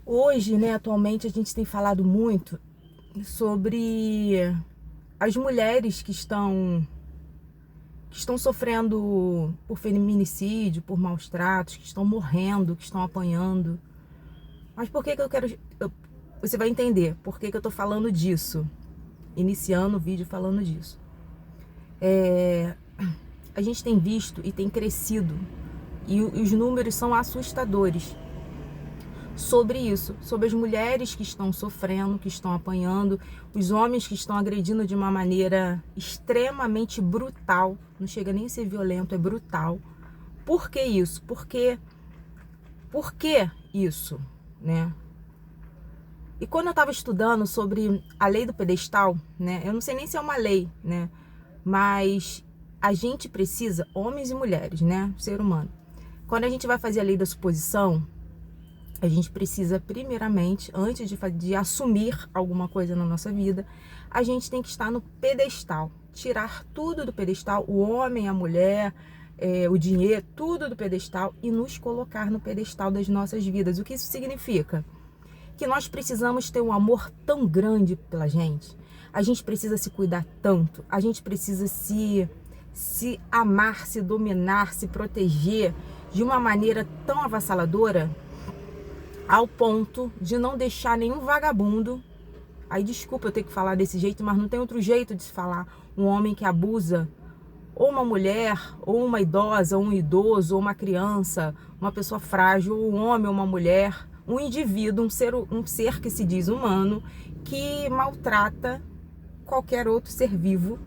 Hoje, né, atualmente, a gente tem falado muito sobre as mulheres que estão sofrendo por feminicídio, por maus tratos, que estão morrendo, que estão apanhando. Mas por que que eu quero... Você vai entender por que que eu tô falando disso. Iniciando o vídeo falando disso. A gente tem visto e tem crescido, e os números são assustadores, sobre isso, sobre as mulheres que estão sofrendo, que estão apanhando, os homens que estão agredindo de uma maneira extremamente brutal, não chega nem a ser violento, é brutal. Por que isso? Por que isso, né? E quando eu estava estudando sobre a lei do pedestal, né? Eu não sei nem se é uma lei, né? Mas a gente precisa, homens e mulheres, né? Ser humano. Quando a gente vai fazer a lei da suposição, a gente precisa, primeiramente, antes de assumir alguma coisa na nossa vida, a gente tem que estar no pedestal. Tirar tudo do pedestal, o homem, a mulher, o dinheiro, tudo do pedestal e nos colocar no pedestal das nossas vidas. O que isso significa? Que nós precisamos ter um amor tão grande pela gente. A gente precisa se cuidar tanto. A gente precisa se amar, se dominar, se proteger de uma maneira tão avassaladora, ao ponto de não deixar nenhum vagabundo. Aí desculpa eu ter que falar desse jeito, mas não tem outro jeito de se falar. Um homem que abusa ou uma mulher, ou uma idosa, ou um idoso, ou uma criança, uma pessoa frágil, um homem ou uma mulher, um indivíduo, um ser que se diz humano, que maltrata qualquer outro ser vivo,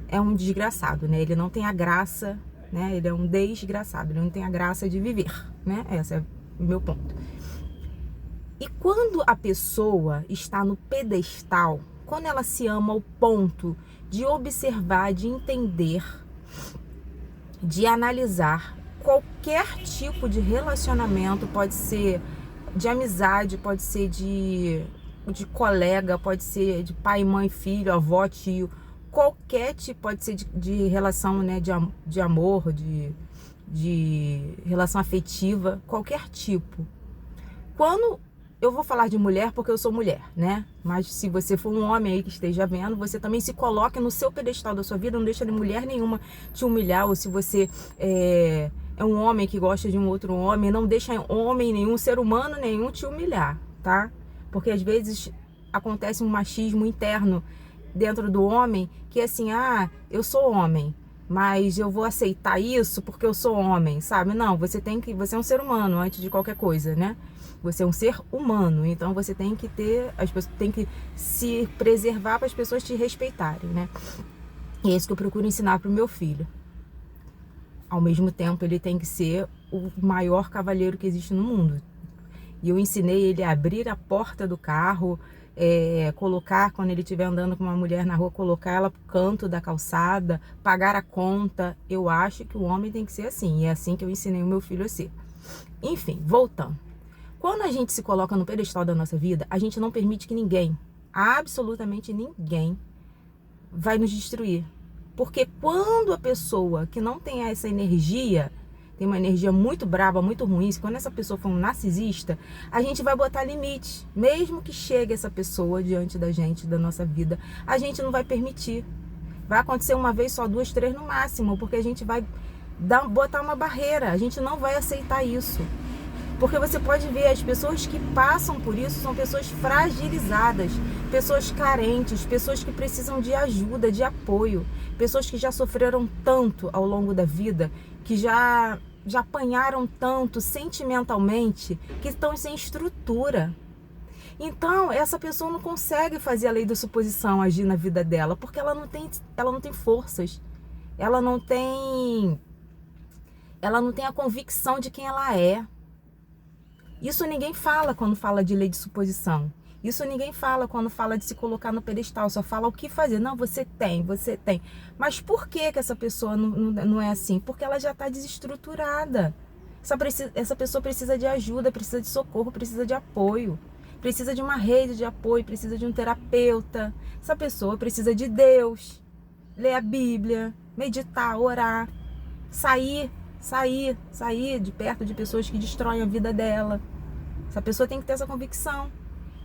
é um desgraçado, né? Ele não tem a graça, né? Ele é um desgraçado, ele não tem a graça de viver, né? Esse é o meu ponto. E quando a pessoa está no pedestal, quando ela se ama ao ponto de observar, de entender, de analisar qualquer tipo de relacionamento, pode ser de amizade, pode ser de colega, pode ser de pai, mãe, filho, avó, tio, qualquer tipo, pode ser de relação, né, de amor, de relação afetiva, qualquer tipo. Quando eu vou falar de mulher porque eu sou mulher, né? Mas se você for um homem aí que esteja vendo, você também se coloca no seu pedestal da sua vida, não deixa de mulher nenhuma te humilhar. Ou se você é um homem que gosta de um outro homem, não deixa homem nenhum, ser humano nenhum te humilhar, tá? Porque às vezes acontece um machismo interno dentro do homem, que é assim, eu sou homem, mas eu vou aceitar isso porque eu sou homem, sabe? Não, você é um ser humano antes de qualquer coisa, né? Você é um ser humano, então você tem que as pessoas têm que se preservar para as pessoas te respeitarem, né? E é isso que eu procuro ensinar para o meu filho. Ao mesmo tempo, ele tem que ser o maior cavalheiro que existe no mundo. E eu ensinei ele a abrir a porta do carro, colocar, quando ele estiver andando com uma mulher na rua, colocar ela pro canto da calçada, pagar a conta. Eu acho que o homem tem que ser assim, e é assim que eu ensinei o meu filho a ser. Enfim, voltando. Quando a gente se coloca no pedestal da nossa vida, a gente não permite que ninguém, absolutamente ninguém, vai nos destruir. Porque quando a pessoa que não tem essa energia, tem uma energia muito brava, muito ruim, quando essa pessoa for um narcisista, a gente vai botar limite. Mesmo que chegue essa pessoa diante da gente, da nossa vida, a gente não vai permitir. Vai acontecer uma vez só, duas, três no máximo, porque a gente vai botar uma barreira, a gente não vai aceitar isso. Porque você pode ver, as pessoas que passam por isso são pessoas fragilizadas, pessoas carentes, pessoas que precisam de ajuda, de apoio, pessoas que já sofreram tanto ao longo da vida, que já apanharam tanto sentimentalmente, que estão sem estrutura. Então, essa pessoa não consegue fazer a lei da suposição agir na vida dela, porque ela não tem forças, ela não tem a convicção de quem ela é. Isso ninguém fala quando fala de lei de suposição. Isso ninguém fala quando fala de se colocar no pedestal. Só fala o que fazer. Não, você tem. Mas por que essa pessoa não é assim? Porque ela já está desestruturada. Essa pessoa precisa de ajuda, precisa de socorro, precisa de apoio. Precisa de uma rede de apoio, precisa de um terapeuta. Essa pessoa precisa de Deus. Ler a Bíblia, meditar, orar. Sair de perto de pessoas que destroem a vida dela. Essa pessoa tem que ter essa convicção.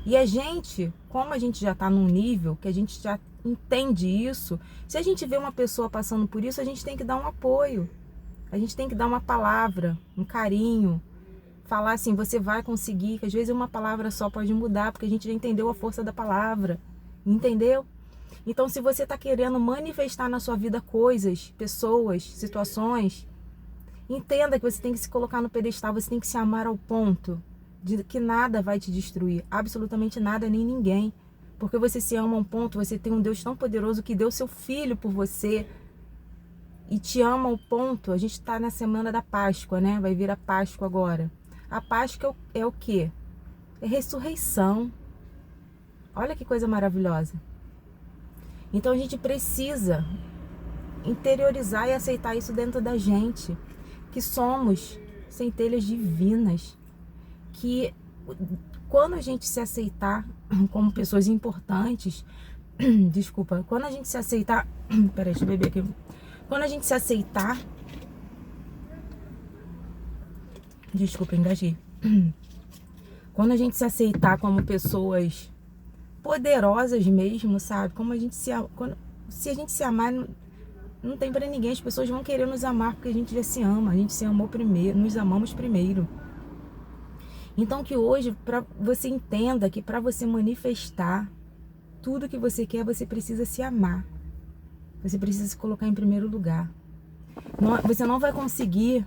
E a gente, como a gente já está num nível que a gente já entende isso, se a gente vê uma pessoa passando por isso, a gente tem que dar um apoio. A gente tem que dar uma palavra, um carinho, falar assim, você vai conseguir, que às vezes uma palavra só pode mudar, porque a gente já entendeu a força da palavra, entendeu? Então, se você está querendo manifestar na sua vida coisas, pessoas, situações, entenda que você tem que se colocar no pedestal, você tem que se amar ao ponto de que nada vai te destruir, absolutamente nada, nem ninguém. Porque você se ama a um ponto, você tem um Deus tão poderoso que deu seu filho por você e te ama ao ponto. A gente está na semana da Páscoa, né? Vai vir a Páscoa agora. A Páscoa é o quê? É ressurreição. Olha que coisa maravilhosa. Então a gente precisa interiorizar e aceitar isso dentro da gente, que somos centelhas divinas, que quando a gente se aceitar como pessoas importantes, desculpa, quando a gente se aceitar, peraí, deixa eu beber aqui, quando a gente se aceitar, desculpa, engasguei, quando a gente se aceitar como pessoas poderosas mesmo, sabe, como a gente se a gente se amar, não tem pra ninguém, as pessoas vão querer nos amar porque a gente já se ama, a gente se amou primeiro, nos amamos primeiro. Então que hoje você entenda que para você manifestar tudo que você quer, você precisa se amar. Você precisa se colocar em primeiro lugar. Você não vai conseguir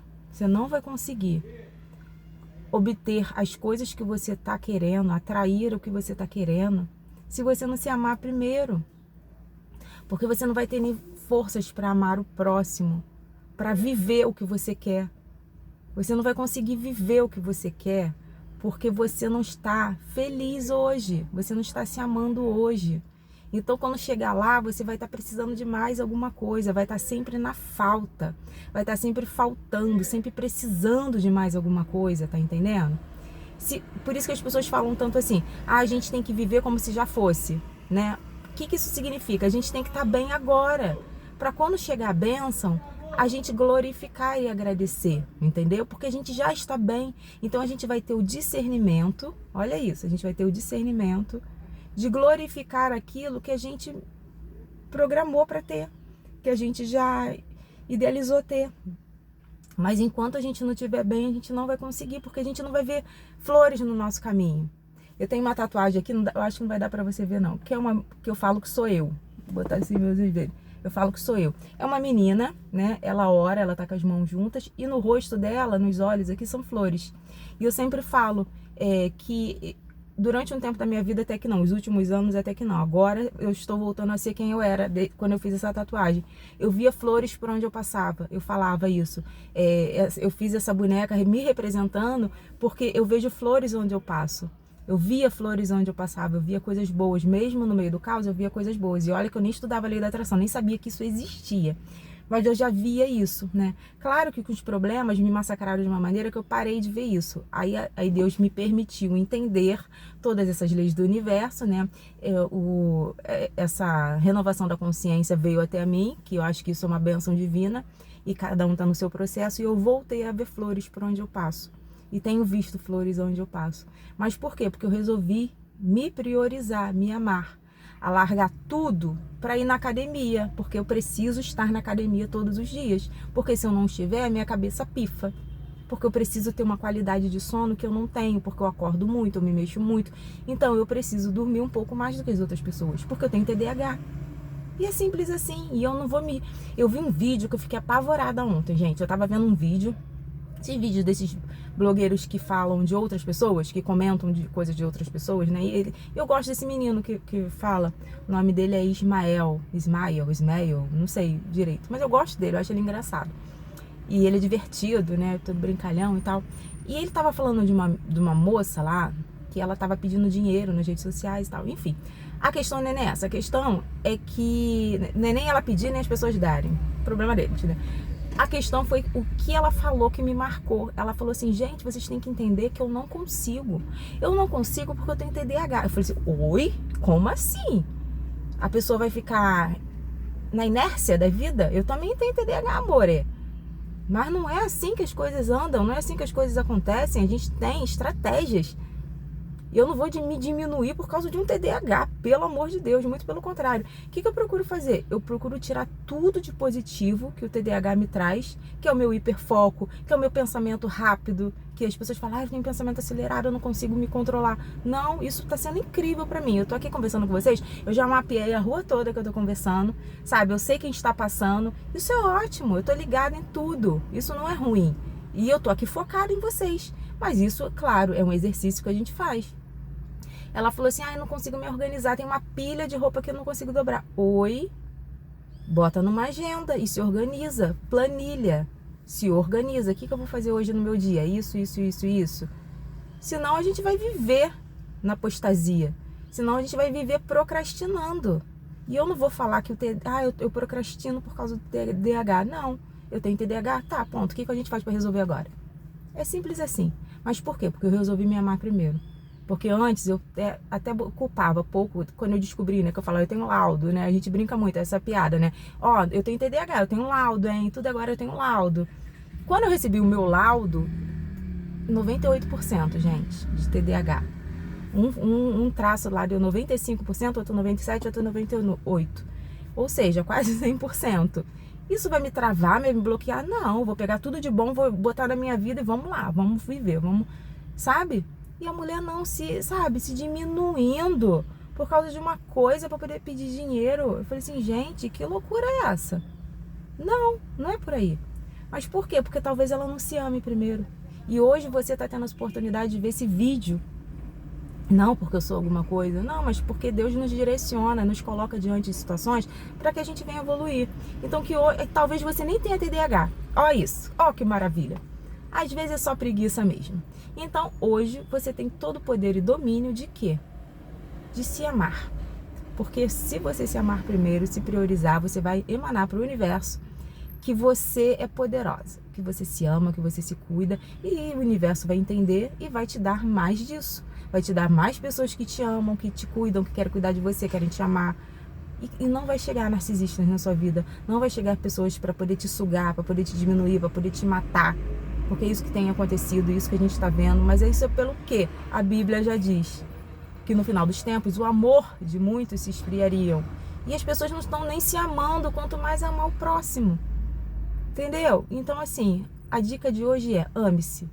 obter as coisas que você está querendo, atrair o que você está querendo, se você não se amar primeiro. Porque você não vai ter nem forças para amar o próximo, para viver o que você quer. Você não vai conseguir viver o que você quer porque você não está feliz hoje, você não está se amando hoje. Então, quando chegar lá, você vai estar precisando de mais alguma coisa, vai estar sempre na falta, vai estar sempre faltando, sempre precisando de mais alguma coisa, tá entendendo? Por isso que as pessoas falam tanto assim, a gente tem que viver como se já fosse, né? O que isso significa? A gente tem que estar bem agora, para quando chegar a bênção, a gente glorificar e agradecer, entendeu? Porque a gente já está bem, então a gente vai ter o discernimento, olha isso, a gente vai ter o discernimento de glorificar aquilo que a gente programou para ter, que a gente já idealizou ter. Mas enquanto a gente não estiver bem, a gente não vai conseguir, porque a gente não vai ver flores no nosso caminho. Eu tenho uma tatuagem aqui, eu acho que não vai dar para você ver não, que eu falo que sou eu. Vou botar assim meus dedos. Eu falo que sou eu. É uma menina, né? Ela ora, ela tá com as mãos juntas e no rosto dela, nos olhos aqui, são flores. E eu sempre falo que durante um tempo da minha vida até que não, os últimos anos até que não. Agora eu estou voltando a ser quem eu era quando eu fiz essa tatuagem. Eu via flores por onde eu passava, eu falava isso. Eu fiz essa boneca me representando porque eu vejo flores onde eu passo. Eu via flores onde eu passava, eu via coisas boas, mesmo no meio do caos eu via coisas boas. E olha que eu nem estudava a lei da atração, nem sabia que isso existia. Mas eu já via isso, né? Claro que com os problemas me massacraram de uma maneira que eu parei de ver isso. Aí Deus me permitiu entender todas essas leis do universo, né? Essa renovação da consciência veio até mim, que eu acho que isso é uma bênção divina. E cada um está no seu processo. E eu voltei a ver flores por onde eu passo. E tenho visto flores onde eu passo. Mas por quê? Porque eu resolvi me priorizar, me amar. A largar tudo para ir na academia. Porque eu preciso estar na academia todos os dias. Porque se eu não estiver, a minha cabeça pifa. Porque eu preciso ter uma qualidade de sono que eu não tenho. Porque eu acordo muito, eu me mexo muito. Então eu preciso dormir um pouco mais do que as outras pessoas. Porque eu tenho TDAH. E é simples assim. E eu não vou me... Eu vi um vídeo que eu fiquei apavorada ontem, gente. Eu tava vendo um vídeo. Esses vídeos desses blogueiros que falam de outras pessoas, que comentam de coisas de outras pessoas, né? E eu gosto desse menino que fala, o nome dele é Ismael, não sei direito, mas eu gosto dele, eu acho ele engraçado. E ele é divertido, né? Todo brincalhão e tal. E ele tava falando de uma moça lá, que ela tava pedindo dinheiro nas redes sociais e tal, enfim. A questão não é essa, a questão é que não é nem ela pedir, nem as pessoas darem. Problema deles, né? A questão foi o que ela falou que me marcou. Ela falou assim, gente, vocês têm que entender que eu não consigo. Eu não consigo porque eu tenho TDAH. Eu falei assim, oi? Como assim? A pessoa vai ficar na inércia da vida? Eu também tenho TDAH, amore. Mas não é assim que as coisas andam, não é assim que as coisas acontecem. A gente tem estratégias E eu não vou me diminuir por causa de um TDAH, pelo amor de Deus, muito pelo contrário. O que eu procuro fazer? Eu procuro tirar tudo de positivo que o TDAH me traz, que é o meu hiperfoco, que é o meu pensamento rápido, que as pessoas falam, eu tenho um pensamento acelerado, eu não consigo me controlar. Não, isso tá sendo incrível pra mim. Eu tô aqui conversando com vocês, eu já mapeei a rua toda que eu tô conversando, sabe? Eu sei quem está passando. Isso é ótimo, eu tô ligada em tudo. Isso não é ruim. E eu tô aqui focada em vocês. Mas isso, claro, é um exercício que a gente faz. Ela falou assim, eu não consigo me organizar, tem uma pilha de roupa que eu não consigo dobrar. Oi? Bota numa agenda e se organiza. Planilha. Se organiza. O que eu vou fazer hoje no meu dia? Isso. Senão a gente vai viver na apostasia. Senão a gente vai viver procrastinando. E eu não vou falar que eu procrastino por causa do TDAH. Não. Eu tenho TDAH? Tá, ponto. O que a gente faz para resolver agora? É simples assim. Mas por quê? Porque eu resolvi me amar primeiro. Porque antes eu até culpava pouco, quando eu descobri, né, que eu falava, eu tenho laudo, né, a gente brinca muito, essa piada, né, eu tenho TDAH, eu tenho laudo, hein, tudo agora eu tenho laudo. Quando eu recebi o meu laudo, 98%, gente, de TDAH. Um traço lá deu 95%, outro 97%, outro 98%. Ou seja, quase 100%. Isso vai me travar, vai me bloquear? Não, vou pegar tudo de bom, vou botar na minha vida e vamos lá, vamos viver, vamos, sabe? E a mulher não se diminuindo por causa de uma coisa para poder pedir dinheiro. Eu falei assim, gente, que loucura é essa? Não é por aí. Mas por quê? Porque talvez ela não se ame primeiro. E hoje você está tendo a oportunidade de ver esse vídeo. Não porque eu sou alguma coisa, não, mas porque Deus nos direciona, nos coloca diante de situações para que a gente venha evoluir. Então que talvez você nem tenha TDAH. Ó isso, ó que maravilha. Às vezes é só preguiça mesmo. Então hoje você tem todo o poder e domínio de quê? De se amar. Porque se você se amar primeiro, se priorizar, você vai emanar para o universo que você é poderosa, que você se ama, que você se cuida, e o universo vai entender e vai te dar mais disso. Vai te dar mais pessoas que te amam, que te cuidam, que querem cuidar de você, querem te amar. E não vai chegar narcisistas na sua vida. Não vai chegar pessoas para poder te sugar, para poder te diminuir, para poder te matar. Porque é isso que tem acontecido, isso que a gente está vendo. Mas é isso pelo quê? A Bíblia já diz que no final dos tempos o amor de muitos se esfriariam. E as pessoas não estão nem se amando, quanto mais amar o próximo. Entendeu? Então assim, a dica de hoje é ame-se.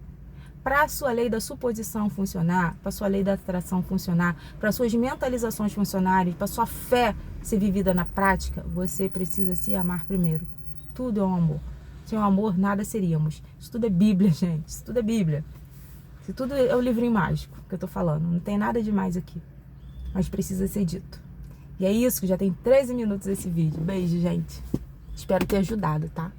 Para a sua lei da suposição funcionar, para a sua lei da atração funcionar, para as suas mentalizações funcionarem, para a sua fé ser vivida na prática, você precisa se amar primeiro. Tudo é um amor. Sem o amor, nada seríamos. Isso tudo é Bíblia, gente. Isso tudo é Bíblia. Isso tudo é o livrinho mágico que eu tô falando. Não tem nada demais aqui. Mas precisa ser dito. E é isso, que já tem 13 minutos esse vídeo. Beijo, gente. Espero ter ajudado, tá?